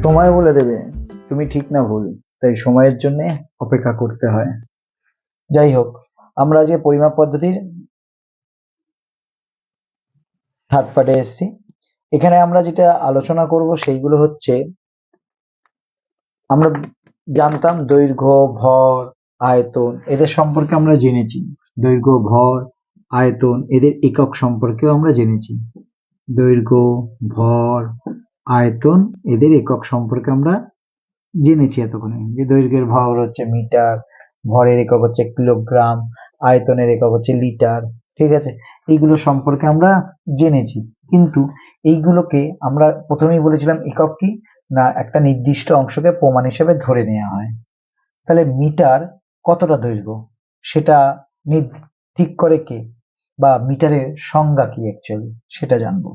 সময় বলে দেবে তুমি ঠিক না ভুল, তাই সময়ের জন্য অপেক্ষা করতে হয়। যাই হোক, আমরা যে পরিমাপ পদ্ধতির থার্ড পার্টে এসেছি। এখানে আমরা যেটা আলোচনা করব সেইগুলো হচ্ছে, আমরা জানতাম দৈর্ঘ্য, ভর, আয়তন, এদের সম্পর্কে আমরা জেনেছি। দৈর্ঘ্য, ভর, আয়তন, এদের একক সম্পর্কেও আমরা জেনেছি। দৈর্ঘ্য, ভর, আয়তন, এদের একক সম্পর্কে আমরা জেনেছি এতক্ষণে, যে দৈর্ঘ্যের ভর হচ্ছে মিটার, ভরের একক হচ্ছে কিলোগ্রাম, আয়তনের একক হচ্ছে লিটার। ঠিক আছে, এইগুলো সম্পর্কে আমরা জেনেছি। কিন্তু এইগুলোকে আমরা প্রথমেই বলেছিলাম একক কি না, একটা নির্দিষ্ট অংশকে প্রমাণ হিসেবে ধরে নেওয়া হয়। তাহলে মিটার কতটা দৈর্ঘ্য সেটা ঠিক করে কে, বা মিটারের সংজ্ঞা কি অ্যাকচুয়ালি সেটা জানবো।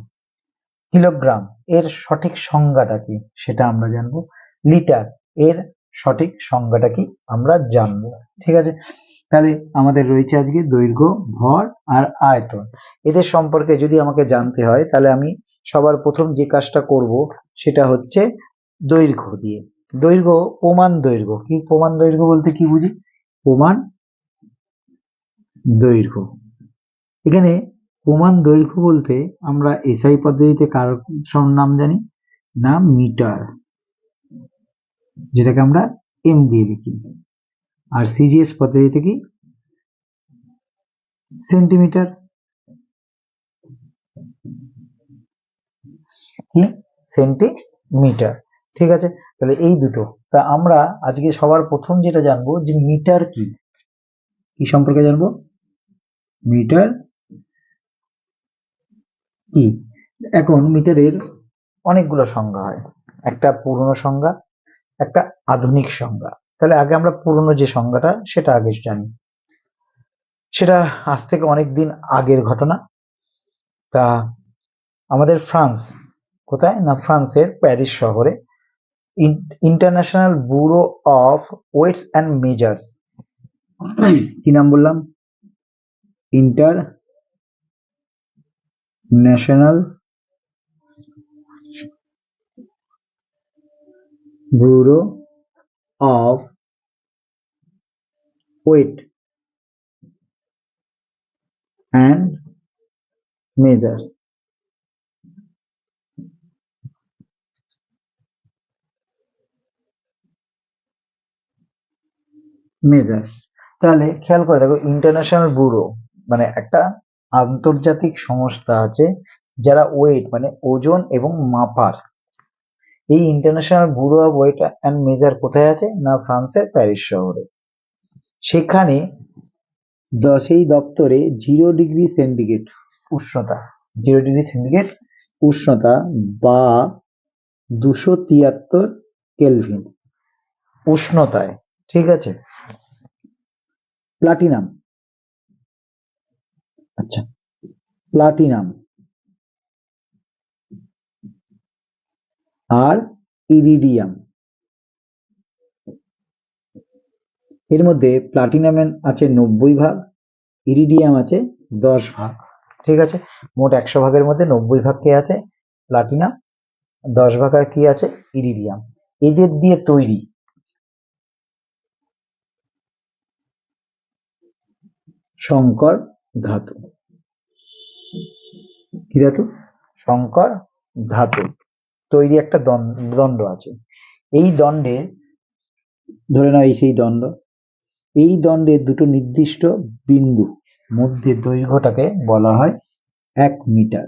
কিলোগ্রাম এর সঠিক সংজ্ঞাটা কি সেটা আমরা জানবো। লিটার এর সঠিক সংজ্ঞাটা কি আমরা জানবো। ঠিক আছে, তাহলে আমাদের রয়েছে আজকে দৈর্ঘ্য, ভর আর আয়তন। এদের সম্পর্কে যদি আমাকে জানতে হয়, তাহলে আমি সবার প্রথম যে কাজটা করব সেটা হচ্ছে দৈর্ঘ্য দিয়ে। দৈর্ঘ্য, প্রমাণ দৈর্ঘ্য কি, প্রমাণ দৈর্ঘ্য বলতে কি বুঝি? প্রমাণ দৈর্ঘ্য, এখানে প্রমাণ দৈর্ঘ্য বলতে আমরা এসআই পদ্ধতিতে কার নাম জানি না, মিটার, যেটাকে আমরা এম দিয়ে লিখি। আর সিজিএস পদ্ধতিতে কি, সেন্টিমিটার, কি সেন্টিমিটার। ঠিক আছে, তাহলে এই দুটো। তা আমরা আজকে সবার প্রথম যেটা জানবো যে মিটার কি, কি সম্পর্কে জানবো, মিটার কি। এখন মিটারের অনেকগুলো সংজ্ঞা হয়, একটা পুরনো সংজ্ঞা, একটা আধুনিক সংজ্ঞা। তাহলে আগে আমরা পুরনো যে সংজ্ঞাটা সেটা আগে জানি। সেটা আজ থেকে অনেকদিন আগের ঘটনা। তা আমাদের ফ্রান্স, কোথায় না, ফ্রান্সের প্যারিস শহরে international bureau of weights and measures, কি নাম বললাম, international bureau of weight and measure, তাহলে খেয়াল করে দেখো, ইন্টারন্যাশনাল ব্যুরো মানে একটা আন্তর্জাতিক সংস্থা আছে যারা ওয়েট মানে ওজন এবং মাপার। এই international bureau of weight and measure কোথায় আছে না, ফ্রান্সের প্যারিস শহরে। সেখানে সেই দপ্তরে 0 ডিগ্রি সেন্টিগ্রেড উষ্ণতা, 0 ডিগ্রি সেন্টিগ্রেড উষ্ণতা বা 273 কেলভিন উষ্ণতায়, ঠিক আছে, প্লাটিনাম, আচ্ছা প্লাটিনাম আর ইরিডিয়াম, এর মধ্যে প্লাটিনাম আছে 90 ভাগ, ইরিডিয়াম আছে 10 ভাগ। ঠিক আছে, মোট 100 ভাগের মধ্যে 90 ভাগ কে আছে, প্লাটিনাম, 10 ভাগ আর কি আছে, ইরিডিয়াম। এদের দিয়ে তৈরি সংকর ধাতু, কি ধাতু, সংকর ধাতু তৈরি একটা দণ্ড আছে। এই দণ্ডে ধরে নাও এই সেই দণ্ড, এই দণ্ডের দুটো নির্দিষ্ট বিন্দু মধ্যে দৈর্ঘ্যটাকে বলা হয় 1 মিটার।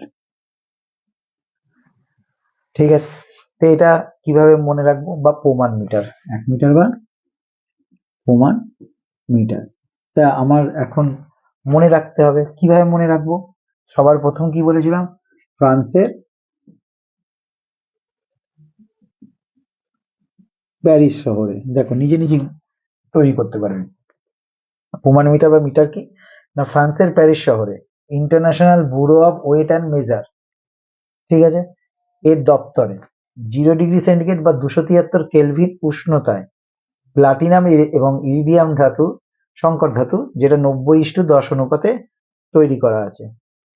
ঠিক আছে, তো এটা কিভাবে মনে রাখবো, বা প্রমাণ মিটার, 1 মিটার বা প্রমাণ মিটার। তা আমার এখন মনে রাখতে হবে, কিভাবে মনে রাখবো? সবার প্রথম কি বলেছিলাম, ফ্রান্সের প্যারিস শহরে, দেখো নিজে নিজে তৈরি করতে পারবে। প্রমাণ মিটার বা মিটার কি না, ফ্রান্সের প্যারিস শহরে international bureau of weight and measure, ঠিক আছে, এর দপ্তরে 0 ডিগ্রি সেন্টিগ্রেড বা 273 কেলভিন উষ্ণতায় প্লাটিনাম এবং ইরিডিয়াম ধাতু, সংকর ধাতু, যেটা 90:10 অনুপাতে তৈরি করা আছে,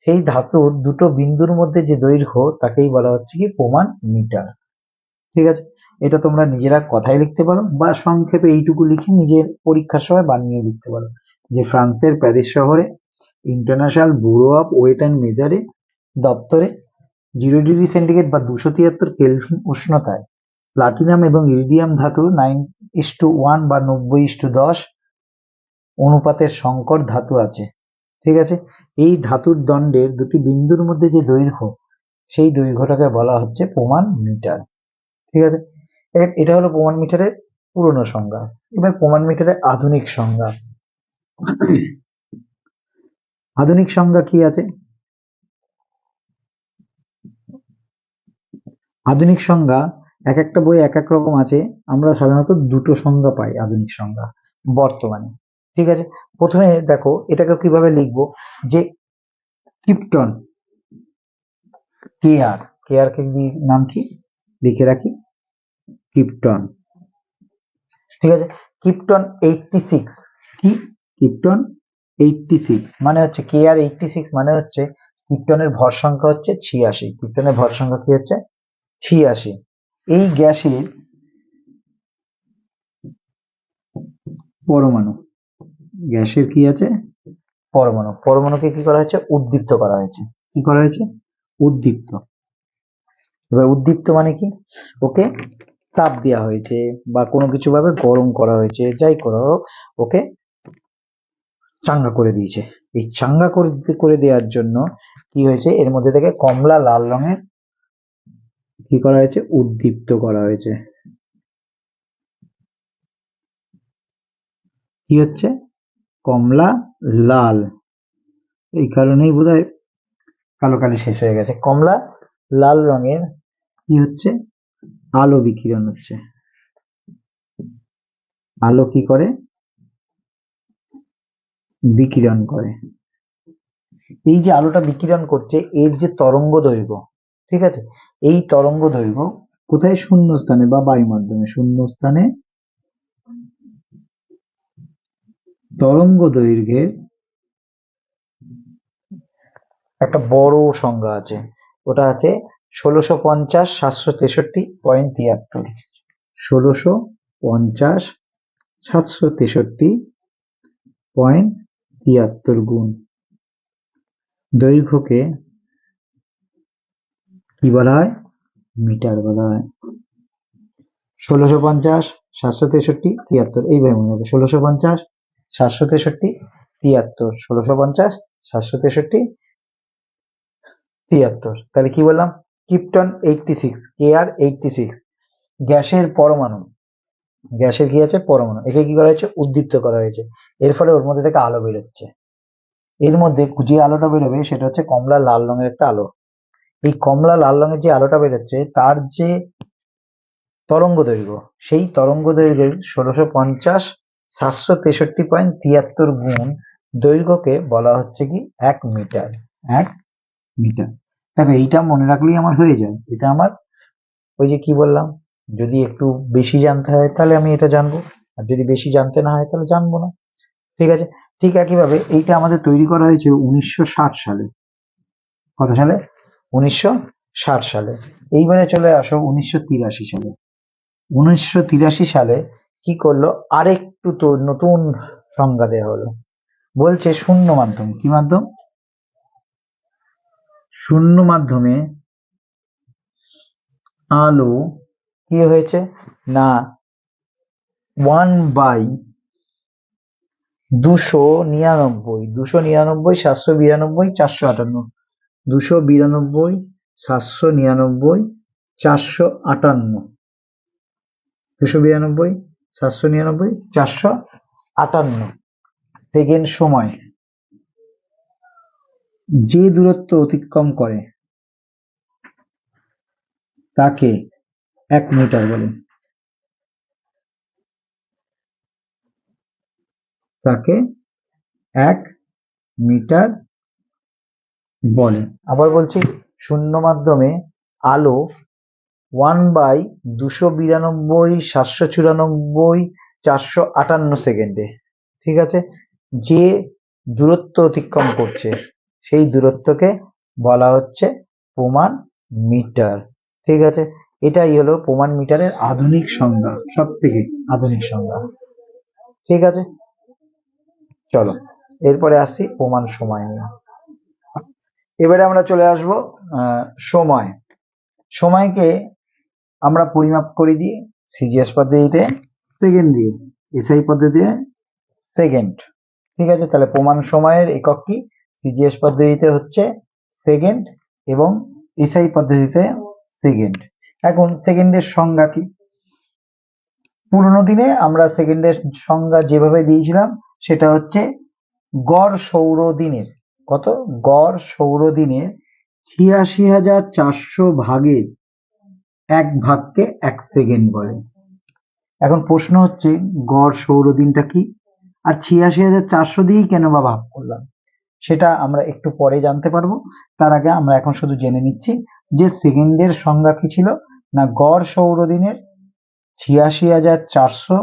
সেই ধাতুর দুটো বিন্দুর মধ্যে যে দৈর্ঘ্য তাকেই বলা হচ্ছে কি প্রমাণ মিটার। ঠিক আছে, এটা তোমরা নিজেরা কথায় লিখতে পারো বা সংক্ষেপে এইটুকু লিখে নিজের পরীক্ষার সময় বানিয়ে লিখতে পারো যে ফ্রান্সের প্যারিস শহরে international bureau of weight and মেজারে দপ্তরে 0°C বা 273 কেলভিন উষ্ণতায় প্লাটিনাম এবং ইরিডিয়াম ধাতু 9:1 বা 90:10 অনুপাতের সংকর ধাতু আছে। ঠিক আছে, এই ধাতুর দণ্ডের দুটি বিন্দুর মধ্যে যে দৈর্ঘ্য, সেই দৈর্ঘ্যটাকে বলা হচ্ছে প্রমাণ মিটার। ঠিক আছে, এটা হলো প্রমাণ মিটারের পুরনো সংজ্ঞা। এবার প্রমাণ মিটারের আধুনিক সংজ্ঞা। আধুনিক সংজ্ঞা কি আছে? আধুনিক সংজ্ঞা এক একটা বই এক এক রকম আছে। আমরা সাধারণত দুটো সংজ্ঞা পাই আধুনিক সংজ্ঞা বর্তমানে। ঠিক আছে, প্রথমে দেখো এটাকে কিভাবে লিখবো, যে কিপটন কেআর, কেআর কে নাম কি লিখে রাখি, কিপটন। ঠিক আছে, কিপটন 86, কি কিপটন 86 মানে হচ্ছে কেআর 86 মানে হচ্ছে কিপটনের ভর সংখ্যা হচ্ছে 86। কিপটনের ভর সংখ্যা কি হচ্ছে 86। এই গ্যাসের পরমাণু, গ্যাসের কি আছে পরমাণু, পরমাণুকে কি করা হয়েছে উদ্দীপ্ত করা হয়েছে। কি করা হয়েছে উদ্দীপ্ত। এবার উদ্দীপ্ত মানে কি, ওকে তাপ দেওয়া হয়েছে বা কোনো কিছু ভাবে গরম করা হয়েছে, যাই করা হোক ওকে চাঙ্গা করে দিয়েছে। এই চাঙ্গা করে দেওয়ার জন্য কি হয়েছে, এর মধ্যে থেকে কমলা লাল রঙের কি করা হয়েছে উদ্দীপ্ত করা হয়েছে। কি হচ্ছে কমলা লাল, এই কারণেই বোধহয় কালো কালি শেষ হয়ে গেছে। কমলা লাল রঙের কি হচ্ছে আলো বিকিরণ হচ্ছে। আলো কি করে বিকিরণ করে। এই যে আলোটা বিকিরণ করছে এর যে তরঙ্গ দৈর্ঘ্য, ঠিক আছে, এই তরঙ্গ দৈর্ঘ্য কোথায় শূন্য স্থানে বা বায়ু মাধ্যমে, শূন্য স্থানে তরঙ্গ দৈর্ঘ্যের একটা বড় সংজ্ঞা আছে, ওটা আছে 1650 763.73 1650 763.73 গুণ। দৈর্ঘ্যকে কি বলা হয় মিটার বলা হয়। 1650 763.73 এইভাবে মনে হবে, 1650 763.73 1650 763.73। তাহলে কি বললাম, কিপটন 86, কেআর 86 গ্যাসের পরমাণু, গ্যাসের কি আছে পরমাণু, একে কি করা হয়েছে উদ্দীপ্ত করা হয়েছে। এর ফলে ওর মধ্যে থেকে আলো বেরোচ্ছে। এর মধ্যে যে আলোটা বেরোবে সেটা হচ্ছে কমলা লাল রঙের একটা আলো। এই কমলা লাল রঙের যে আলোটা বেরোচ্ছে তার যে তরঙ্গ দৈর্ঘ্য, সেই তরঙ্গ দৈর্ঘ্যের 1650 763.73 গুণ দৈর্ঘ্যকে বলা হচ্ছে কি 1 মিটার। 1 মিটার। দেখো এইটা মনে রাখলেই আমার হয়ে যায়। এটা আমার ওই যে কি বললাম, যদি একটু বেশি জানতে হয় তাহলে আমি এটা জানবো, আর যদি বেশি জানতে না হয় তাহলে জানবো না। ঠিক আছে, ঠিক একইভাবে এইটা আমাদের তৈরি করা হয়েছে 1960 সালে। কত সালে 1960 সালে। এইবারে চলে আসো 1983 সালে। 1983 সালে কি করলো, আরেকটু তো নতুন সংজ্ঞা দেওয়া হলো, বলছে শূন্য মাধ্যম। কি মাধ্যম, শূন্য মাধ্যমে আলো কি হয়েছে না 1/299 792 458 292 799 458 292 799 458 সেকেন্ড সময় যে দূরত্ব অতিক্রম করে তাকে 1 মিটার বলে। তাকে 1 মিটার বলে। আবার বলছি, শূন্য মাধ্যমে আলো 1/292 794 458 সেকেন্ডে, ঠিক আছে, যে দূরত্ব অতিক্রম করছে সেই দূরত্বকে বলা হচ্ছে প্রমাণ মিটার। ঠিক আছে, এটাই হলো প্রমাণ মিটারের আধুনিক সংজ্ঞা, সব থেকে আধুনিক সংজ্ঞা। ঠিক আছে, চলো এরপরে আসি প্রমাণ সময় নিয়ে। এবারে আমরা চলে আসবো সময়। সময়কে আমরা পরিমাপ করে দিই সিজিএস পদ্ধতিতে সেকেন্ড দিয়ে, এসআই পদ্ধতিতে সেকেন্ড। ঠিক আছে, তাহলে প্রমাণ সময়ের একক কি? সিজিএস পদ্ধতিতে হচ্ছে সেকেন্ড এবং এসআই পদ্ধতিতে সেকেন্ড। এখন সেকেন্ডের সংজ্ঞা কি? পুরোনো দিনে আমরা সেকেন্ডের সংজ্ঞা যেভাবে দিয়েছিলাম সেটা হচ্ছে গড় সৌর দিনের, কত? গড় সৌর দিনের ৮৬,৪০০ ভাগের এক ভাগকে ১ সেকেন্ড বলে। এখন প্রশ্ন হচ্ছে গড় সৌর দিনটা কি, আর ৮৬,৪০০ দিয়েই কেন বা ভাগ করলাম, সেটা আমরা একটু পরে জানতে পারবো। তার আগে আমরা এখন শুধু জেনে নিচ্ছি যে সেকেন্ডের সংজ্ঞা কি ছিল না, গড় সৌর দিনের ৮৬,৪০০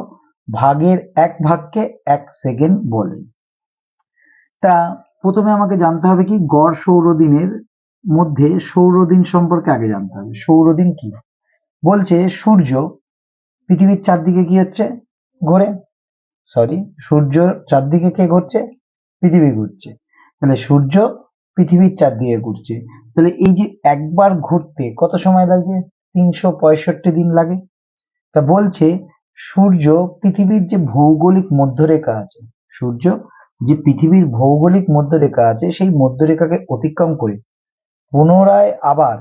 ভাগের এক ভাগকে ১ সেকেন্ড বলে। তা প্রথমে আমাকে জানতে হবে কি, গড় সৌরদিনের মধ্যে সৌরদিন সম্পর্কে আগে জানতে হবে। সৌরদিন কি? বলছে সূর্য পৃথিবীর চারদিকে কি হচ্ছে? ঘোরে। সূর্য চারদিকে কে ঘুরছে? পৃথিবী ঘুরছে। তাহলে সূর্য পৃথিবীর চারদিকে ঘুরছে, তাহলে এই যে একবার ঘুরতে কত সময় লাগে? ৩৬৫ দিন লাগে। তা বলছে সূর্য পৃথিবীর যে ভৌগোলিক মধ্যরেখা আছে, সূর্য যে পৃথিবীর ভৌগোলিক মধ্যরেখা আছে সেই মধ্যরেখাকে অতিক্রম করে পুনরায় আবার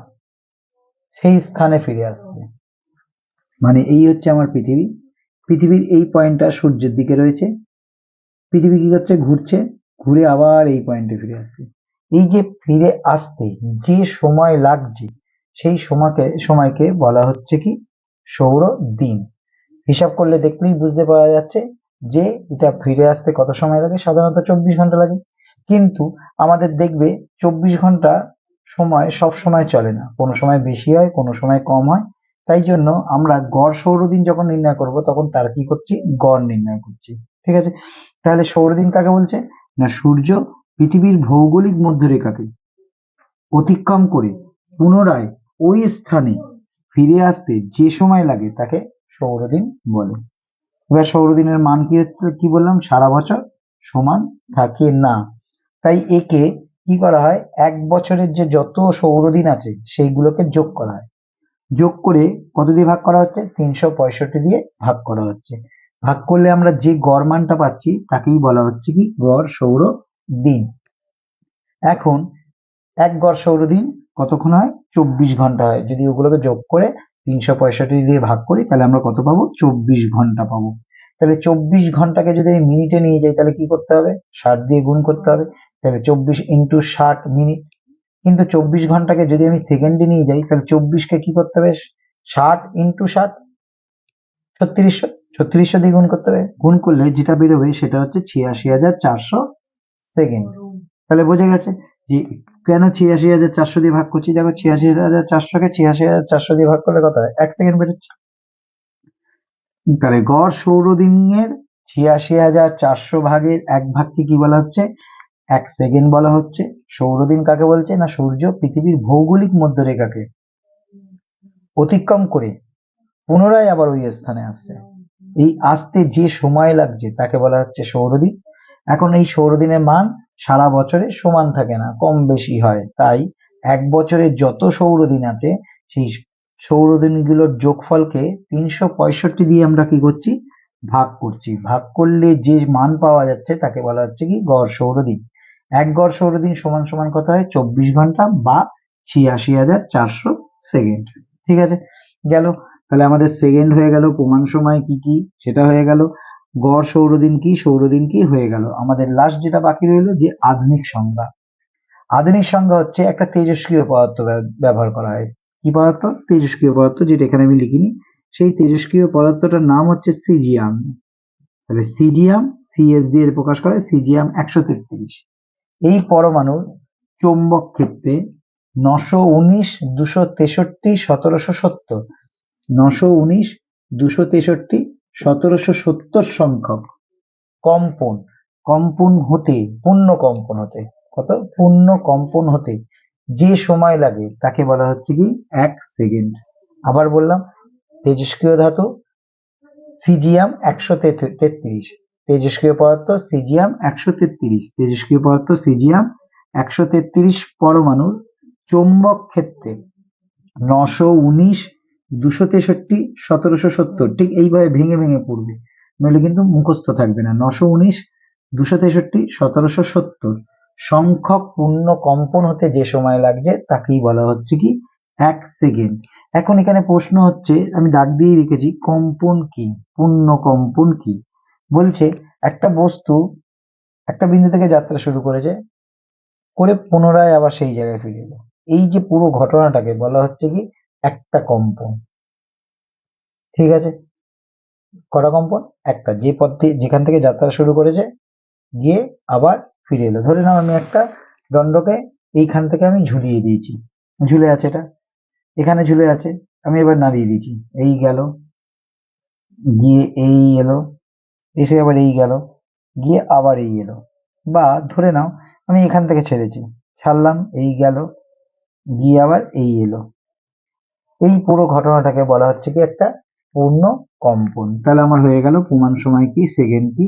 সেই স্থানে ফিরে আসছে। মানে এই হচ্ছে আমার পৃথিবী, পৃথিবীর এই পয়েন্টটা সূর্যের দিকে রয়েছে, পৃথিবী কি করছে? ঘুরছে, ঘুরে আবার এই পয়েন্টে ফিরে আসছে। এই যে ফিরে আসতে যে সময় লাগছে সেই সময়কে বলা হচ্ছে কি? সৌর দিন। হিসাব করলে দেখলেই বুঝতে পারা যাচ্ছে যে এটা ফিরে আসতে কত সময় লাগে। সাধারণত ২৪ ঘন্টা লাগে, কিন্তু আমাদের দেখবে ২৪ ঘন্টা সময় সব সময় চলে না, কোনো সময় বেশি হয়, কোনো সময় কম হয়। তাই জন্য আমরা গড় সৌরদিন যখন নির্ণয় করব তখন তার কি করছি? গড় নির্ণয় করছি। ঠিক আছে, তাহলে সৌরদিন কাকে বলছে না, সূর্য পৃথিবীর ভৌগোলিক মধ্যরেখাকে অতিক্রম করে পুনরায় ওই স্থানে ফিরে আসতে যে সময় লাগে তাকে সৌরদিন বলে। এবার সৌরদিনের মান কি হচ্ছে? কি বললাম? সারা বছর সমান থাকে না, তাই একে কি করা হয়? ১ বছরের যে যত সৌরদিন আছে সেইগুলোকে যোগ করা হয়, যোগ করে কত দিয়ে ভাগ করা হচ্ছে? ৩৬৫ দিয়ে ভাগ করা হচ্ছে। ভাগ করলে আমরা যে গড় মানটা পাচ্ছি তাকেই বলা হচ্ছে কি? গড় সৌর দিন। এখন এক গড় সৌরদিন কতক্ষণ হয়? ২৪ ঘন্টা হয়। যদি ওগুলোকে যোগ করে ৩৬৫ দিয়ে ভাগ করি তাহলে আমরা কত পাবো? ২৪ ঘন্টা পাবো। তাহলে ২৪ ঘন্টাকে যদি আমি মিনিটে নিয়ে যাই তাহলে কি করতে হবে? ৬০ দিয়ে গুণ করতে হবে। তাহলে ২৪ ইন্টু ৬০ মিনিট। কিন্তু ২৪ ঘন্টাকে যদি আমি সেকেন্ডে নিয়ে যাই তাহলে ২৪কে কি করতে হবে? ৬০ ইন্টু ৬০ ৩৬০০, ৩৬০০ দিয়ে গুণ করতে হবে। গুণ করলে যেটা বেরোবে সেটা হচ্ছে ৮৬,৪০০ সেকেন্ড। তাহলে বোঝা গেছে যে কেন ৮৬,৪০০ দিয়ে ভাগ করছি। দেখো ৮৬,৪০০কে ৮৬,৪০০ দিয়ে ভাগ করলে কত হয়? ১ সেকেন্ড বেরোচ্ছে। তাহলে গড় সৌরদিনের ৮৬,৪০০ ভাগের এক ভাগকে কি বলা হচ্ছে? ১ সেকেন্ড বলা হচ্ছে। সৌরদিন কাকে বলছে না, সূর্য পৃথিবীর ভৌগোলিক মধ্যরেখাকে অতিক্রম করে পুনরায় আবার ওই স্থানে আসছে, এই আসতে যে সময় লাগছে তাকে বলা হচ্ছে সৌরদিন। এখন এই সৌরদিনের মান সারা বছরে সমান থাকে না, কম বেশি হয়। তাই ১ বছরে যত সৌরদিন আছে সেই সৌরদিনগুলোর যোগফলকে ৩৬৫ দিয়ে আমরা কি করছি? ভাগ করছি। ভাগ করলে যে মান পাওয়া যাচ্ছে তাকে বলা হচ্ছে কি? গড় সৌরদিন। এক গড় সৌরদিন সমান সমান কত হয়? ২৪ ঘন্টা বা ৮৬,৪০০ সেকেন্ড। ঠিক আছে, গেল। তাহলে আমাদের সেকেন্ড হয়ে গেল, প্রমাণ সময় কি কি সেটা হয়ে গেল, গড় সৌরদিন কি, সৌরদিন কি হয়ে গেল। আমাদের লাস্ট যেটা বাকি রইল যে আধুনিক সংজ্ঞা। আধুনিক সংজ্ঞা হচ্ছে একটা তেজস্ক্রিয় পদার্থ ব্যবহার করা হয়। কি পদার্থ? তেজস্ক্রিয় পদার্থ, যেটা এখানে আমি লিখিনি। সেই তেজস্ক্রিয় পদার্থটার নাম হচ্ছে সিজিয়াম। তাহলে সিজিয়াম, সিএস দিয়ে প্রকাশ করে সিজিয়াম ১৩৩। এই পরমাণুর চৌম্বক ক্ষেত্রে ৯১৯, ২৬৩, ১৭৭০, ৯১৯, ২৬৩, ১৭৭০ সংখ্যক কম্পন হতে, পূর্ণ কম্পন হতে, কত? পূর্ণ কম্পন হতে যে সময় লাগে তাকে বলা হচ্ছে কি? ১ সেকেন্ড। আবার বললাম তেজস্ক্রিয় ধাতু সিজিয়াম 133, তেজস্ক্রিয় পদার্থ সিজিয়াম 133, তেজস্ক্রিয় পদার্থ সিজিয়াম 133 পরমাণুর চৌম্বক ক্ষেত্রে 919, 263, 1770 ঠিক এইভাবে ভেঙে ভেঙে পড়বে, নইলে কিন্তু মুখস্থ থাকবে না। 919, 263, 1770 সংখ্যক পূর্ণ কম্পন হতে যে সময় লাগছে তাকেই বলা হচ্ছে কি 1 সেকেন্ড। এখন এখানে প্রশ্ন হচ্ছে, আমি দাগ দিয়ে রেখেছি কম্পন কি, পূর্ণ কম্পন কি। বলছে একটা বস্তু একটা বিন্দু থেকে যাত্রা শুরু করেছে, করে পুনরায় আবার সেই জায়গায় ফিরে এলো, এই যে পুরো ঘটনাটাকে বলা হচ্ছে কি একটা কম্পন। ঠিক আছে, কটা কম্পন? একটা, যে পথে যেখান থেকে যাত্রা শুরু করেছে গিয়ে আবার ফিরে এলো। ধরে নাও আমি একটা দণ্ডকে এইখান থেকে আমি ঝুলিয়ে দিয়েছি, ঝুলে আছে, এটা এখানে ঝুলে আছে, আমি এবার নাড়িয়ে দিয়েছি, এই গেল, গিয়ে এই এলো, এসে আবার এই গেল, গিয়ে আবার এই এলো। বা ধরে নাও আমি এখান থেকে ছেড়েছি, ছাড়লাম, এই গেল, গিয়ে আবার এই এলো, এই পুরো ঘটনাটাকে বলা হচ্ছে কি একটা পূর্ণ কম্পন। তাহলে আমার হয়ে গেল প্রমাণ সময় কি, সেকেন্ড কি,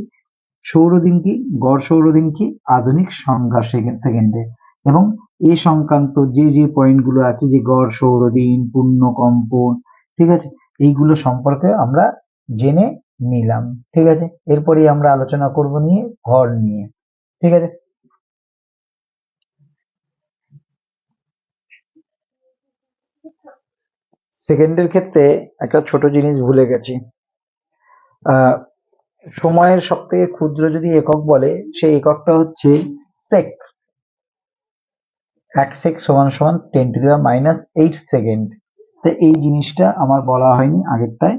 সৌরদিন কি, গড় সৌরদিন কি, আধুনিক সংখ্যা সেকেন্ডে, এবং এ সংক্রান্ত যে যে পয়েন্টগুলো আছে, যে গড় সৌরদিন, পূর্ণ কম্পন, ঠিক আছে, এইগুলো সম্পর্কে আমরা জেনে নিলাম। ঠিক আছে, এরপরেই আমরা আলোচনা করব নিয়ে ভর নিয়ে। ঠিক আছে, সেকেন্ডের ক্ষেত্রে একটা ছোট জিনিস ভুলে গেছি। সময়ের সব থেকে ক্ষুদ্র যদি একক বলে, সেই এককটা হচ্ছে সেক। 1 সেক সমান সমান 10⁻⁸ সেকেন্ড। তো এই জিনিসটা আমার বলা হয়নি আগেরটায়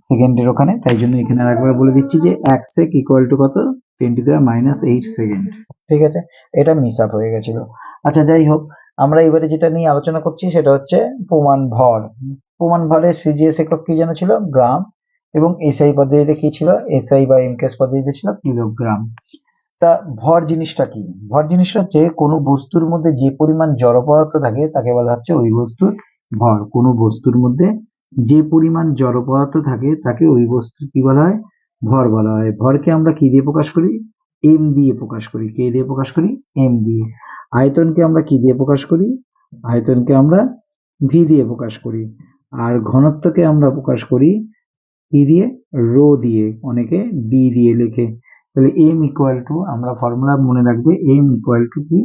সেকেন্ডের ওখানে, তাই জন্য এখানে আরেকবার বলে দিচ্ছি যে 1 সেক ইকুয়াল টু কত, 10⁻⁸ সেকেন্ড। ঠিক আছে, এটা মিস আপ হয়ে গেছিল। আচ্ছা, যাই হোক, আমরা এবারে যেটা নিয়ে আলোচনা করছি সেটা হচ্ছে প্রমাণ ভর। প্রমাণ ভরের সিজিএস একক কি যেন ছিল, গ্রাম, এবং এসআই পদ্ধতিতে কি ছিল, এসআই বা এমকেএস পদ্ধতিতে ছিল কিলোগ্রাম। তা ভর জিনিসটা কি? ভর জিনিসটা হচ্ছে কোনো বস্তুর মধ্যে যে পরিমাণ জড় পদার্থ থাকে তাকে বলা হচ্ছে ওই বস্তুর ভর। কোনো বস্তুর মধ্যে যে পরিমাণ জড় পদার্থ থাকে তাকে ওই বস্তুর কি বলা হয়, ভর বলা হয়। ভরকে আমরা কি দিয়ে প্রকাশ করি, এম দিয়ে প্রকাশ করি। কে দিয়ে প্রকাশ করি, এম দিয়ে। আয়তনকে আমরা কি দিয়ে প্রকাশ করি, আয়তনকে আমরা ভি দিয়ে প্রকাশ করি। আর ঘনত্বকে আমরা প্রকাশ করি কি দিয়ে, রো দিয়ে, অনেকে ডি দিয়ে লেখে। তাহলে এম ইকুয়াল টু, আমরা ফর্মুলা মনে রাখবে, এম ইকুয়াল টু কি,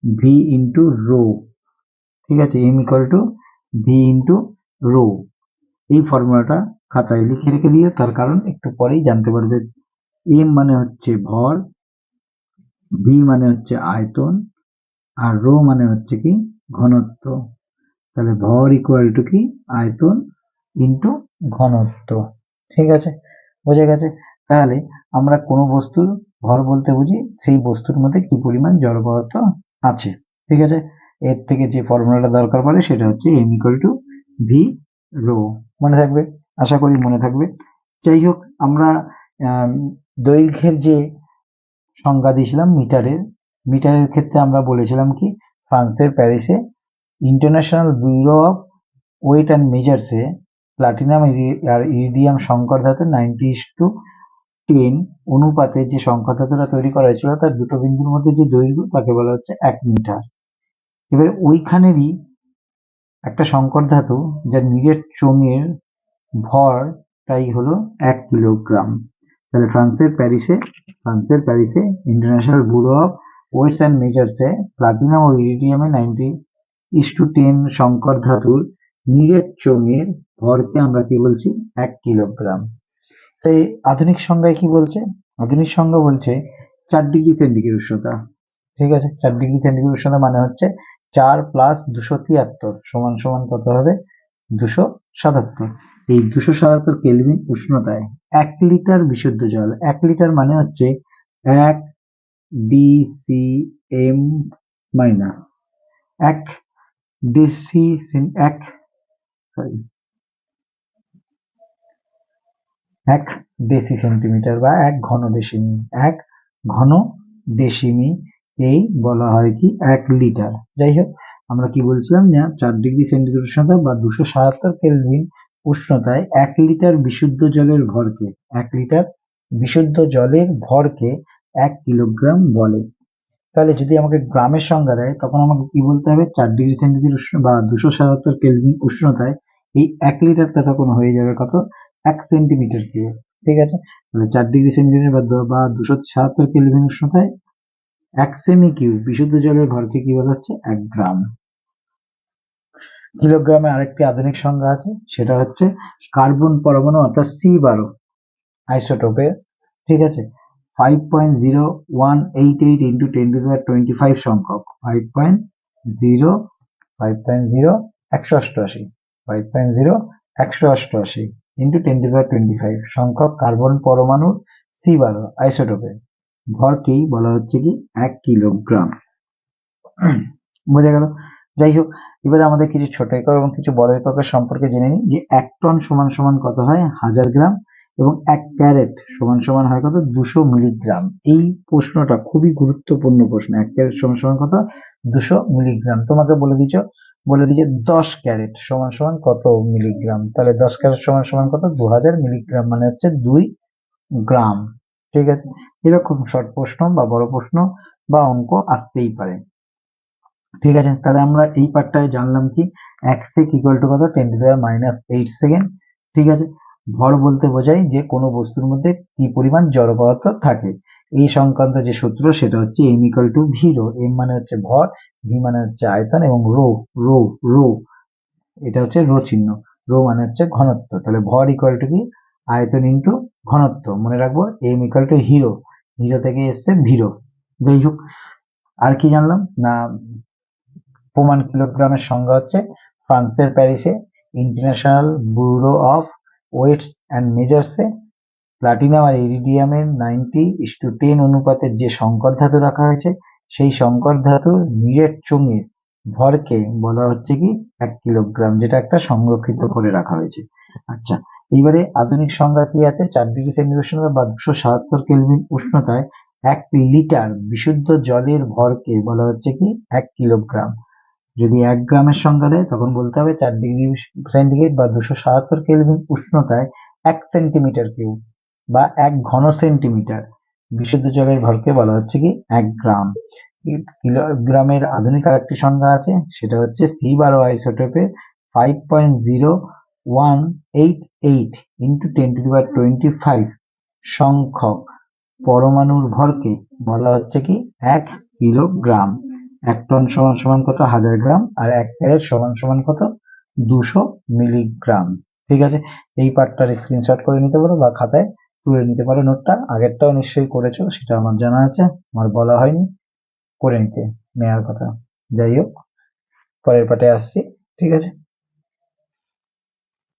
ভি ইন্টু রো। ঠিক আছে, M equal to V into rho. এই ফর্মুলাটা খাতায় লিখে রেখে দিও, তার কারণ একটু পরেই জানতে পারবে। এম মানে হচ্ছে ভর, ভি মানে হচ্ছে আয়তন, আর রো মানে হচ্ছে কি ঘনত্ব। তাহলে ভর ইকুয়াল টু কি, আয়তন ইন্টু ঘনত্ব। ঠিক আছে, বোঝা গেছে। তাহলে আমরা কোনো বস্তুর ভর বলতে বুঝি সেই বস্তুর মধ্যে কি পরিমাণ জড় পদার্থ আছে। ঠিক আছে, এর থেকে যে ফর্মুলাটা দরকার পড়ে সেটা হচ্ছে M equal to V rho. মনে থাকবে, আশা করি মনে থাকবে। যাই হোক, আমরা দৈর্ঘ্যের যে সংজ্ঞা দিয়েছিলাম মিটারের, মিটারের ক্ষেত্রে আমরা বলেছিলাম কি, ফ্রান্সের প্যারিসে international bureau of weight and মেজার্সে প্লাটিনাম আর ইরিডিয়াম সংকর ধাতু 90:10 অনুপাতে যে সংকর ধাতুটা তৈরি করা হয়েছিল তার দুটো বিন্দুর মধ্যে যে দৈর্ঘ্য তাকে বলা হচ্ছে 1 মিটার। এবার ওইখানেরই একটা সংকর ধাতু যার নিরেট চোঙের ভরটাই হলো 1 কিলোগ্রাম। তাহলে ফ্রান্সের প্যারিসে international bureau of weights and মেজার্সে প্লাটিনাম ও ইরিডিয়ামে 90:10 সংকর ধাতুর নিরেট চোঙের ভরকে আমরা কি বলছি, 1 কিলোগ্রাম। তাই আধুনিক সংজ্ঞায় কি বলছে, আধুনিক সংজ্ঞা বলছে 4 ডিগ্রি সেন্টিগ্রেড উষ্ণতা। ঠিক আছে, 4 ডিগ্রি সেন্টিগ্রেড উষ্ণতা মানে হচ্ছে 4 + 273 সমান সমান কত হবে, 277। এই 277 কেলভিন উষ্ণতায় 1 লিটার বিশুদ্ধ জল, 1 লিটার মানে হচ্ছে 1 DCM minus 1 deci 1 deci centimetre বা 1 ঘন ডেসিমি, 1 ঘন ডেসিমি, এই বলা হয় কি 1 লিটার। যাই হোক, আমরা কি বলছিলাম যে 4 ডিগ্রি সেন্টিগ্রেড উষ্ণতা বা 277 কেলভিন উষ্ণতায় 1 লিটার বিশুদ্ধ জলের ভরকে 1 লিটার বিশুদ্ধ জলের ভরকে 1 কিলোগ্রাম বলে। তাহলে যদি আমাকে গ্রামের সংজ্ঞা দেয় তখন আমাকে কি বলতে হবে, 4 ডিগ্রি সেন্টিগ্রেড উষ্ণ বা 277 কেলভিন উষ্ণতায় এই 1 লিটারটা তখন হয়ে যাবে কত, 1 সেন্টিমিটার কিউব। ঠিক আছে, তাহলে 4 ডিগ্রি সেন্টিগ্রেড বা 277 কেলভিন উষ্ণতায় 1 সেমি কিউব বিশুদ্ধ জলের ভরকে কি বলা হচ্ছে, 1 গ্রাম। কিলোগ্রামে আরেকটি আধুনিক সংজ্ঞা আছে, সেটা হচ্ছে কার্বন পরমাণু অর্থাৎ C12 আইসোটোপের, ঠিক আছে, 5.0188 ইন্টু 10⁻25 সংখ্যক 5.0 ইন্টু 10⁻25 সংখ্যক কার্বন পরমাণু C12 আইসোটোপের ভরকেই বলা হচ্ছে কি 1 কিলোগ্রাম। বোঝা গেল? যাই হোক, এবারে আমাদের কিছু ছোট একক এবং কিছু বড় এককের সম্পর্কে জেনে নিই। যে 1 টন সমান সমান কত হয়, 1000 গ্রাম, এবং 1 ক্যারেট সমান সমান হয় কত, 200 মিলিগ্রাম। এই প্রশ্নটা খুবই গুরুত্বপূর্ণ প্রশ্ন। 1 ক্যারেট সমান সমান কত, 200 মিলিগ্রাম। তোমাকে বলে দিয়েছে 10 ক্যারেট সমান সমান কত মিলিগ্রাম। তাহলে 10 ক্যারেট সমান সমান কত, 2000 মিলিগ্রাম, মানে হচ্ছে 2 গ্রাম। ঠিক আছে, এরকম শর্ট প্রশ্ন বা বড় প্রশ্ন বা অঙ্ক আসতেই পারে। ঠিক আছে, তাহলে আমরা এই পার্টটায় জানলাম কি, 1 সেক ইকুয়াল টু কত, 10⁻⁸ সেকেন্ড। ঠিক আছে, ভর বলতে বোঝায় যে কোনো বস্তুর মধ্যে কি পরিমাণ জড় পদার্থ থাকে। এই সংক্রান্ত যে সূত্র সেটা হচ্ছে m equal to V rho. M মানে হচ্ছে ভর, ভি মানে হচ্ছে আয়তন, এবং রো রো রো এটা হচ্ছে রো চিহ্ন, রো মানে হচ্ছে ঘনত্ব। তাহলে ভর ইকুয়াল টু কি, আয়তন ইন্টু ঘনত্ব। মনে রাখবো m equal two hero, hero থেকে এসছে ভিরো। যাই হোক, আর কি জানলাম না, প্রমাণ কিলোগ্রামের সংজ্ঞা হচ্ছে ফ্রান্সের প্যারিসে international bureau of weights and মেজার্সে প্লাটিনাম আর ইরিডিয়ামের 90:10 অনুপাতের যে সংকর ধাতু রাখা হয়েছে, সেই সংকর ধাতুর নিরেট চোঙের ভরকে বলা হচ্ছে কি 1 কিলোগ্রাম, যেটা একটা সংরক্ষিত করে রাখা হয়েছে। আচ্ছা, এইবারে আধুনিক সংজ্ঞা কি আছে, 4 ডিগ্রি সেন্টিগ্রেড বা 277 কেলভিন উষ্ণতায় 1 লিটার বিশুদ্ধ জলের ভরকে বলা হচ্ছে কি 1 কিলোগ্রাম। যদি 1 গ্রামের সংজ্ঞা দেয় তখন বলতে হবে 4 ডিগ্রি সেন্টিগ্রেড বা 277 কেলভিন উষ্ণতায় 1 সেন্টিমিটার কিউব বা 1 ঘন সেন্টিমিটার বিশুদ্ধ জলের ভরকে বলা হচ্ছে কি 1 গ্রাম। কিলোগ্রামের আধুনিক আরেকটি সংজ্ঞা আছে, সেটা হচ্ছে C12 আইসোটোপের 5.0188 ইন্টু 10⁻25 সংখ্যক পরমাণুর ভরকে বলা হচ্ছে কি 1 কিলোগ্রাম। 1 টন সমান সমান কত, 1000 গ্রাম, আর 1 ক্যারেট সমান সমান কত, 200 মিলিগ্রাম। ঠিক আছে, এই পার্টটার স্ক্রিনশট করে নিতে পারো বা খাতায় তুলে নিতে পারো নোটটা। আগেরটাও নিশ্চয়ই করেছো, সেটা আমার জানা আছে, আমার বলা হয়নি, করে নিতে নেওয়ার কথা। যাই হোক, পরের পার্টে আসছি। ঠিক আছে,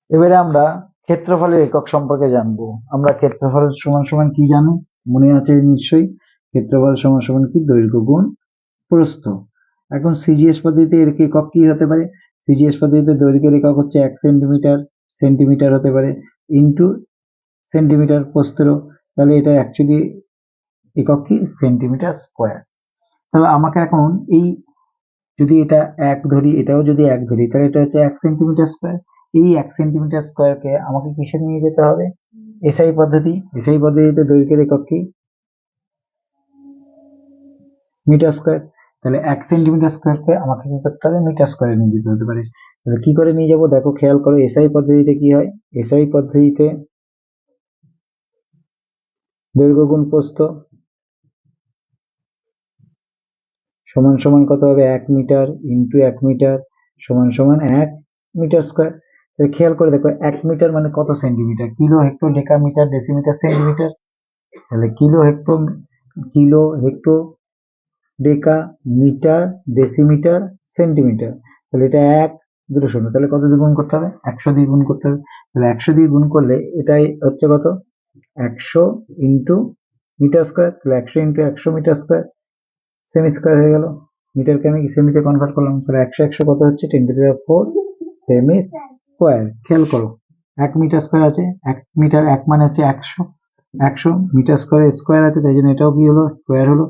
এবারে আমরা ক্ষেত্রফলের একক সম্পর্কে জানবো। আমরা ক্ষেত্রফল সমান সমান কি জানি, মনে আছে নিশ্চয়ই। ক্ষেত্রফল সমান সমান কি, দৈর্ঘ্য গুণ প্রস্থ। এখন সিজিএস পদ্ধতিতে এর একক কি হতে পারে, সিজিএস পদ্ধতিতে দৈর্ঘ্যের একক হচ্ছে 1 সেন্টিমিটার, সেন্টিমিটার হতে পারে, ইন্টু সেন্টিমিটার প্রস্থেরও। তাহলে এটা অ্যাকচুয়ালি একক কি, সেন্টিমিটার স্কোয়ার। তাহলে আমাকে এখন এই, যদি এটা 1 ধরি, এটাও যদি 1 ধরি, তাহলে এটা হচ্ছে 1 সেন্টিমিটার স্কোয়ার। এই 1 সেন্টিমিটার স্কোয়ারকে আমাকে কিসে নিয়ে যেতে হবে, এসআই পদ্ধতি। এসআই পদ্ধতিতে দৈর্ঘ্যের একক কি, মিটার স্কোয়ার। তাহলে 1 সেন্টিমিটার স্কোয়ারকে আমাকে কি করতে হবে, মিটার স্কোয়ারে নিয়ে যেতে হতে পারে। তাহলে কি করে নিয়ে যাবো, দেখো খেয়াল করো, এসআই পদ্ধতিতে কি হয়, এসআই পদ্ধতিতে দৈর্ঘ্য গুণ প্রস্থ সমান সমান কত হবে, 1 মিটার ইন্টু 1 মিটার সমান সমান 1 মিটার স্কোয়ার। তাহলে খেয়াল করে দেখো, 1 মিটার মানে কত centimetre, kilo hecto decametre decimetre centimetre. তাহলে kilo hecto deca metre decimetre centimetre. তাহলে এটা 1 2 শূন্য, তাহলে কত দিয়ে গুণ করতে হবে, 100 দিয়ে গুণ করতে হবে। তাহলে 100 দিয়ে গুণ করলে এটাই হচ্ছে কত, 100 ইন্টু মিটার স্কোয়ার। তাহলে 100 into 100 metre square, semi square হয়ে গেল। মিটারকে আমি সেমিতে কনভার্ট করলাম, তাহলে 100 কত হচ্ছে, 10⁻4 সেমি স্কোয়ার। খেয়াল করো, 1 মিটার স্কোয়ার আছে, 1 মিটার 1 মানে হচ্ছে 100, 100 মিটার স্কোয়ার স্কোয়ার আছে, তাই জন্য এটাও কি হলো, স্কোয়ার হলো,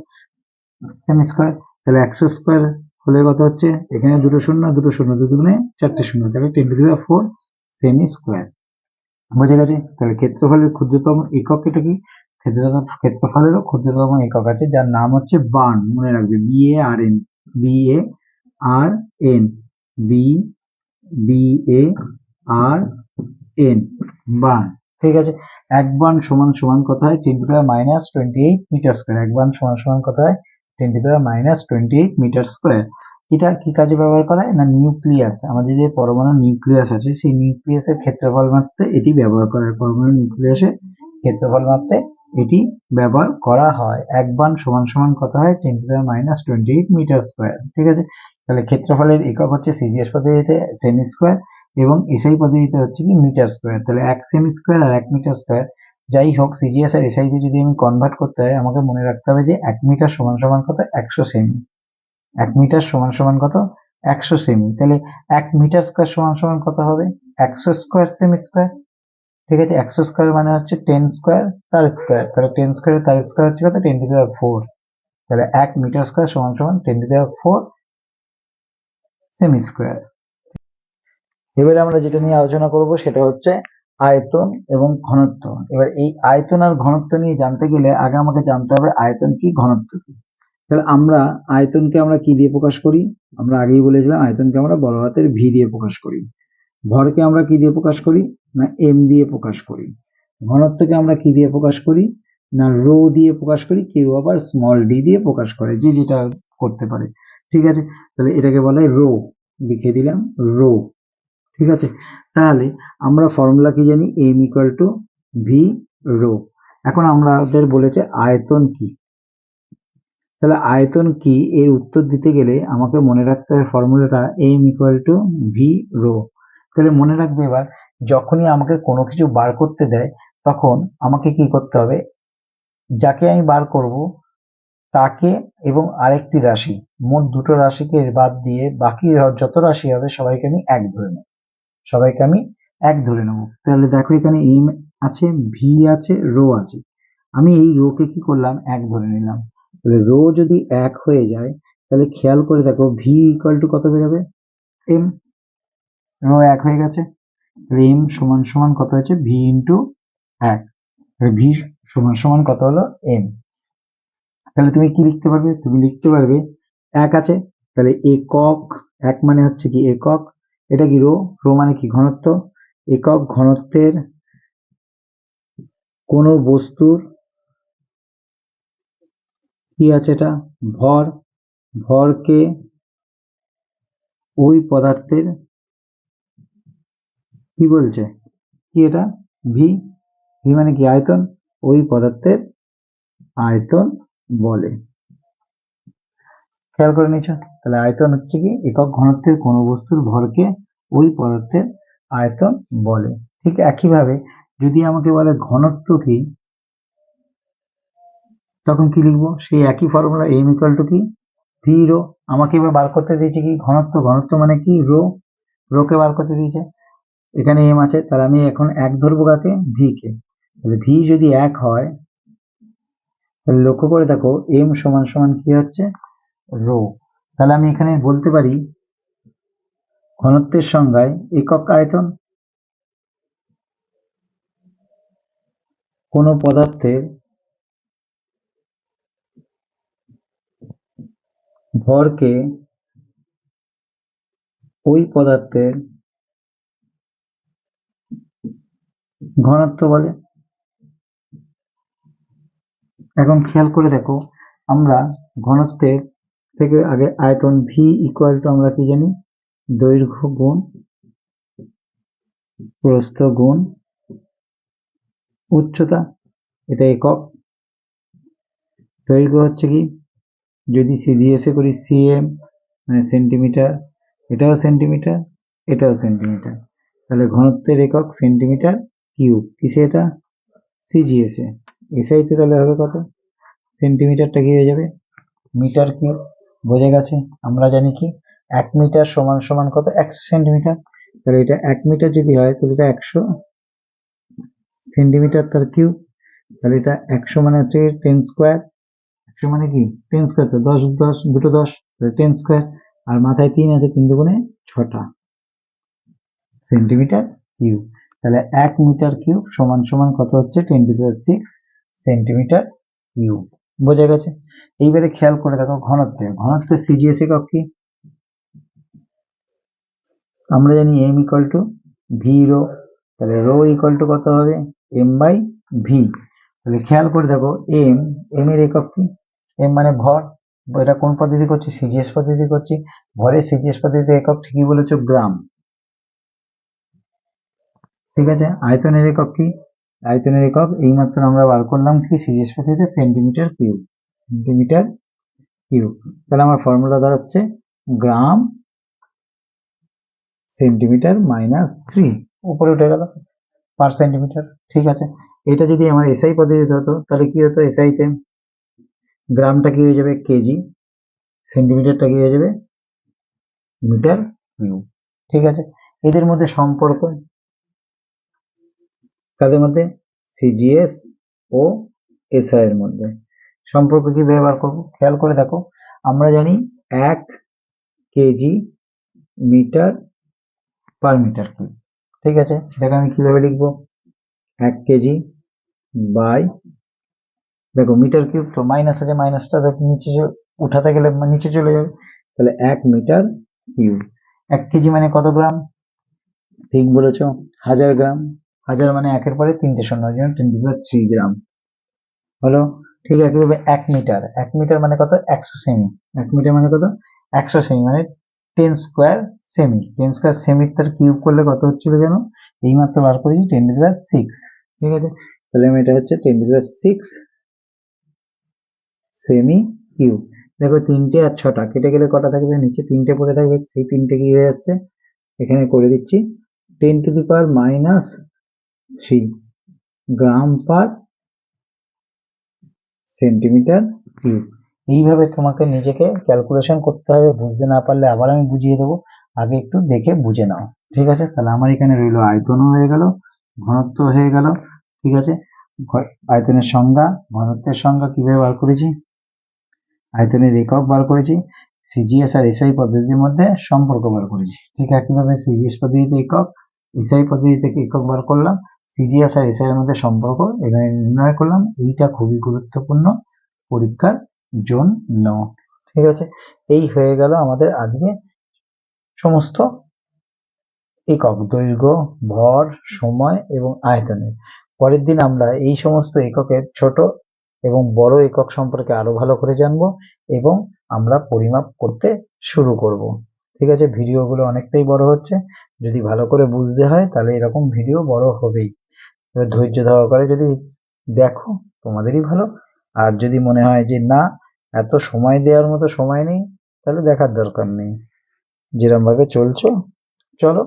সেমি স্কোয়ার। তাহলে 100 স্কোয়ার হলে কত হচ্ছে, এখানে দুটো শূন্য দুটো শূন্য, দুগুণে 4টে শূন্য, তাহলে 10⁴ সেমি স্কোয়ার। বুঝে গেছে? তাহলে ক্ষেত্রফলের ক্ষুদ্রতম একক এটা কি, ক্ষেত্রফলেরও ক্ষুদ্রতম একক আছে যার নাম হচ্ছে বার্ন। মনে রাখবে, BARN, BARN, BARN, বার্ন। ঠিক আছে, এক বার্ন সমান সমান কত হয়, 10⁻28 মিটার স্কোয়ার। এক বার্ন সমান সমান কত হয়, 10⁻28 মিটার স্কোয়ার। এটা কি কাজে ব্যবহার করা হয় না, নিউক্লিয়াস, আমাদের যে পরমাণু নিউক্লিয়াস আছে সেই নিউক্লিয়াসের ক্ষেত্রফল মাপতে এটি ব্যবহার করা হয়। পরমাণু নিউক্লিয়াসের ক্ষেত্রফল মাপতে এটি ব্যবহার করা হয়। এক বার্ন সমান সমান কত হয়, 10⁻28 মিটার স্কোয়ার। ঠিক আছে, তাহলে ক্ষেত্রফলের একক হচ্ছে সিজিএস পদ্ধতিতে সেমি স্কোয়ার এবং এসআই পদ্ধতিতে হচ্ছে কি মিটার স্কোয়ার। তাহলে 1 সেমি স্কোয়ার আর 1 মিটার স্কোয়ার যাই হোক, সিজিএস আর এসআই তে যদি আমি কনভার্ট করতে হয় আমাকে মনে রাখতে হবে যে 1 মিটার সমান সমান কত, 100 সেমি। 1 মিটার সমান সমান কত, 100 সেমি। তাহলে 1 মিটার স্কোয়ার সমান সমান কত হবে, 100 স্কোয়ার সেমি স্কোয়ার। ঠিক আছে, 100 স্কোয়ার মানে হচ্ছে 10 স্কোয়ার তার স্কোয়ার, তাহলে 10 স্কোয়ার তার স্কোয়ার হচ্ছে কত, 10⁴। তাহলে 1 মিটার স্কোয়ার সমান সমান 10⁴ সেমি স্কোয়ার। এবারে আমরা যেটা নিয়ে আলোচনা করব সেটা হচ্ছে আয়তন এবং ঘনত্ব। এবার এই আয়তন আর ঘনত্ব নিয়ে জানতে গেলে আগে আমাকে জানতে হবে আয়তন কি, ঘনত্ব কি। তাহলে আমরা আয়তনকে আমরা কি দিয়ে প্রকাশ করি, আমরা আগেই বলেছিলাম আয়তনকে আমরা বড় হাতের ভি দিয়ে প্রকাশ করি। ভরকে আমরা কি দিয়ে প্রকাশ করি, না এম দিয়ে প্রকাশ করি। ঘনত্বকে আমরা কি দিয়ে প্রকাশ করি, না রো দিয়ে প্রকাশ করি। কেউ আবার স্মল ডি দিয়ে প্রকাশ করে, যে যেটা করতে পারে। ঠিক আছে, তাহলে এটাকে বলে রো, লিখে দিলাম রো। ঠিক আছে, তাহলে আমরা ফর্মুলা কি জানি, M equal to V rho. এখন আমাদের বলেছে আয়তন কি, তাহলে আয়তন কি এর উত্তর দিতে গেলে আমাকে মনে রাখতে হবে ফর্মুলাটা M equal to V rho. তাহলে মনে রাখবে, এবার যখনই আমাকে কোনো কিছু বার করতে দেয় তখন আমাকে কি করতে হবে, যাকে আমি বার করব তাকে এবং আরেকটি রাশি, মোট দুটো রাশিকে বাদ দিয়ে বাকি যত রাশি হবে সবাইকে আমি এক ধরে নেব, সবাইকে আমি এক ধরে নেব। তাহলে দেখো এখানে এম আছে, ভি আছে, রো আছে। আমি এই রো কে কি করলাম, এক ধরে নিলাম। তাহলে রো যদি এক হয়ে যায় তাহলে খেয়াল করে দেখো ভি ইকুয়াল টু কত বেরোবে, এম। রো এক হয়ে গেছে, এম সমান সমান কত হচ্ছে, ভি ইন্টু এক। ভি সমান সমান কত হলো, এম। তাহলে তুমি কি লিখতে পারবে, তুমি লিখতে পারবে এক আছে, তাহলে একক, এক মানে হচ্ছে কি একক, এটা কি রো, রো মানে কি ঘনত্ব, একক ঘনত্বের কোন বস্তুর কি আছে, এটা ভর, ভরকে ওই পদার্থের কি বলছে, কি এটা ভি, ভি মানে কি আয়তন, ওই পদার্থের আয়তন বলে। খেয়াল করে নিচ্ছ, তাহলে আয়তন হচ্ছে কি একক ঘনত্বের কোন বস্তুর ভরকে ওই পদার্থের আয়তন বলে। ঠিক একইভাবে যদি আমাকে বলে ঘনত্ব কি, তখন কি লিখবো, সেই একই ফর্মুলা এম ইকুয়াল টু কি ভি রো। আমাকে এবার বার করতে দিয়েছে কি ঘনত্ব, ঘনত্ব মানে কি রো, রো কে বার করতে দিয়েছে। এখানে এম আছে, তাহলে আমি এখন এক ধরবো কাকে, ভি কে। তাহলে ভি যদি এক হয় তাহলে লক্ষ্য করে দেখো এম সমান সমান কি হচ্ছে, রো। তাহলে আমি এখানে বলতে পারি ঘনত্বের সংজ্ঞায় একক আয়তন কোন পদার্থের ভরকে ওই পদার্থের ঘনত্ব বলে। এখন খেয়াল করে দেখো, আমরা ঘনত্বের থেকে আগে আয়তন ভি ইকুয়াল টু আমরা কি জানি, দৈর্ঘ্য গুণ প্রস্থ গুণ উচ্চতা, এটা একক। দৈর্ঘ্য হচ্ছে কি, যদি সিজিএস এ করি সিএম মানে সেন্টিমিটার, এটাও সেন্টিমিটার, এটাও সেন্টিমিটার। তাহলে ঘনত্বের একক সেন্টিমিটার কিউব, কিসে এটা, সিজিএস এ। এসআইতে তাহলে হবে কত, সেন্টিমিটারটা কি হয়ে যাবে মিটার কিউব। বোঝা গেছে, আমরা জানি কি 1 মিটার সমান সমান কত, 100 সেন্টিমিটার। তাহলে এটা 1 মিটার যদি হয় তাহলে এটা 100 সেন্টিমিটার তার কিউব। তাহলে এটা 100 মানে হচ্ছে 10 স্কোয়ার, 100 মানে কি 10 স্কোয়ার, তো 10 10 দুটো 10, তাহলে 10 স্কোয়ার। আর মাথায় 3 আছে, 3 দুগুণে 6টা সেন্টিমিটার কিউব। তাহলে 1 মিটার কিউব সমান সমান কত হচ্ছে? 10⁶ সেন্টিমিটার কিউব। বোঝা গেছে? এইবারে খেয়াল করে দেখো ঘনত্বের সিজিএস একক কি? আমরা জানি m equal to V rho. তাহলে রো ইকুয়াল টু কত হবে? m/v। তাহলে খেয়াল করে দেখো m এর একক কি? m মানে ভর। এটা কোন পদ্ধতি করছি? সিজিএস পদ্ধতি করছি। ভরের সিজিএস পদ্ধতিতে একক ঠিকই বলেছো, গ্রাম। ঠিক আছে, আয়তনের একক কি? আয়তনের একক এইমাত্র আমরা বার করলাম কি সিজিএস পদ্ধতিতে? Centimetre cube. Centimetre cube. তাহলে আমার ফর্মুলা দাঁড়াচ্ছে গ্রাম সেন্টিমিটার -3, উপরে উঠে গেল পার সেন্টিমিটার। ঠিক আছে, এটা যদি আমার এসআই পদ্ধতিতে হতো তাহলে কি হতো? এসআইতে গ্রামটা কি হয়ে যাবে? কেজি, সেন্টিমিটারটা কি হয়ে যাবে? Metre cube. ঠিক আছে, এদের মধ্যে সম্পর্ক, কাদের মধ্যে? সিজিএস ও এসআই এর মধ্যে সম্পর্ক কি ব্যবহার করব? খেয়াল করে দেখো, আমরা জানি 1 KG metre per metre cube. ঠিক আছে, এটাকে আমি কিভাবে লিখবো? 1 কেজি বাই, দেখো মিটার কিউব তো মাইনাস আছে, মাইনাসটা নিচে উঠাতে গেলে নিচে চলে যাবে। তাহলে 1 মিটার কিউব। 1 কেজি মানে কত গ্রাম? ঠিক বলেছো, 1000 গ্রাম। 1000 মানে 1 এর পরে 3টে শূন্য, 10⁻³ গ্রাম হলো। ঠিক একইভাবে 1 মিটার, 1 মিটার মানে কত? 100 সেমি। 1 মিটার মানে কত? 100 সেমি মানে 10 স্কোয়ার সেমি। 10 স্কোয়ার সেমি তার কিউব করলে কত হচ্ছিল জানো? এইমাত্র বার করেছি 10⁻6। ঠিক আছে, তাহলে এটা হচ্ছে 10⁻6 সেমি কিউব। দেখো 3টে আর 6টা কেটে গেলে কটা থাকবে? নিচে 3টে পড়ে থাকবে, সেই 3টে কি হয়ে যাচ্ছে? এখানে করে দিচ্ছি 10⁻³ গ্রাম পার সেন্টিমিটার কিউব। এইভাবে তোমাকে নিজেকে ক্যালকুলেশন করতে হবে। বুঝতে না পারলে আবার আমি বুঝিয়ে দেবো, আগে একটু দেখে বুঝে নাও। ঠিক আছে, তাহলে আমার এখানে রইলো আয়তনও হয়ে গেল, ঘনত্ব হয়ে গেল। ঠিক আছে, আয়তনের সংজ্ঞা, ঘনত্বের সংজ্ঞা কিভাবে বার করেছি, আয়তনের একক বার করেছি, সিজিএস আর এসআই পদ্ধতির মধ্যে সম্পর্ক বার করেছি। ঠিক একইভাবে সিজিএস পদ্ধতিতে একক, এসআই পদ্ধতিতে একক বার করলাম, সিজিএস আর এসআই এর মধ্যে সম্পর্ক এখানে নির্ণয় করলাম। এইটা খুবই গুরুত্বপূর্ণ পরীক্ষার জন্য। ঠিক আছে, এই হয়ে গেল আমাদের আজকে সমস্ত একক, দৈর্ঘ্য, ভর, সময় এবং আয়তনের। পরের দিন আমরা এই সমস্ত এককের ছোট এবং বড় একক সম্পর্কে আরো ভালো করে জানবো এবং আমরা পরিমাপ করতে শুরু করব। ঠিক আছে, ভিডিওগুলো অনেকটাই বড় হচ্ছে, যদি ভালো করে বুঝতে হয় তাহলে এরকম ভিডিও বড় হবেই। ধৈর্য সহকারে যদি দেখো তোমাদেরই ভালো, আর যদি মনে হয় যে না এত সময় দেওয়ার মতো সময় নেই, তাহলে দেখার দরকার নেই। যেরকম ভাবে চলছো চলো,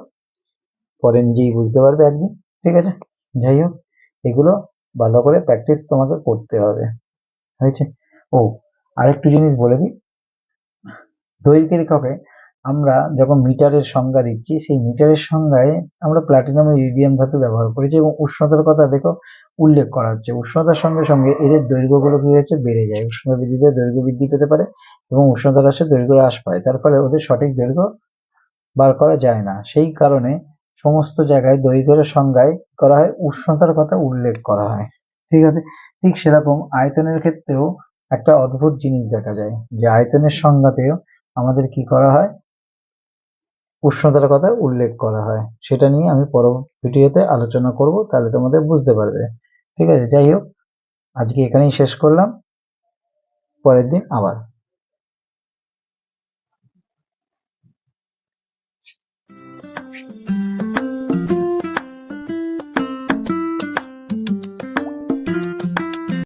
পরে নিজেই বুঝতে পারবে একদিন। ঠিক আছে, যাই হোক, এগুলো ভালো করে প্র্যাকটিস তোমাকে করতে হবে। হয়েছে? ও, আরেকটু জিনিস বলে দিই, দৈর্ঘ্যের এককে আমরা যখন মিটারের সংজ্ঞা দিচ্ছি, সেই মিটারের সংজ্ঞায় আমরা প্লাটিনাম ও ইরিডিয়াম ধাতু ব্যবহার করেছি এবং উষ্ণতার কথা দেখো উল্লেখ করা হচ্ছে। উষ্ণতার সঙ্গে সঙ্গে এদের দৈর্ঘ্যগুলো কি হচ্ছে? বেড়ে যায়। উষ্ণতা বৃদ্ধিতে দৈর্ঘ্য বৃদ্ধি পেতে পারে এবং উষ্ণতা হ্রাসে দৈর্ঘ্য হ্রাস পায়, তার ফলে ওদের সঠিক দৈর্ঘ্য বার করা যায় না। সেই কারণে সমস্ত জায়গায় দৈর্ঘ্যের সংজ্ঞায় করা হয় উষ্ণতার কথা উল্লেখ করা হয়। ঠিক আছে, ঠিক সেরকম আয়তনের ক্ষেত্রেও একটা অদ্ভুত জিনিস দেখা যায় যে আয়তনের সংজ্ঞাতেও আমাদের কি করা হয়? উষ্ণতার কথা উল্লেখ করা হয়। সেটা নিয়ে আমি পরবর্তী ভিডিওতে আলোচনা করব, তাহলে তোমাদের বুঝতে পারবে। ঠিক আছে, যাই হোক, আজকে এখানেই শেষ করলাম, পরের দিন আবার।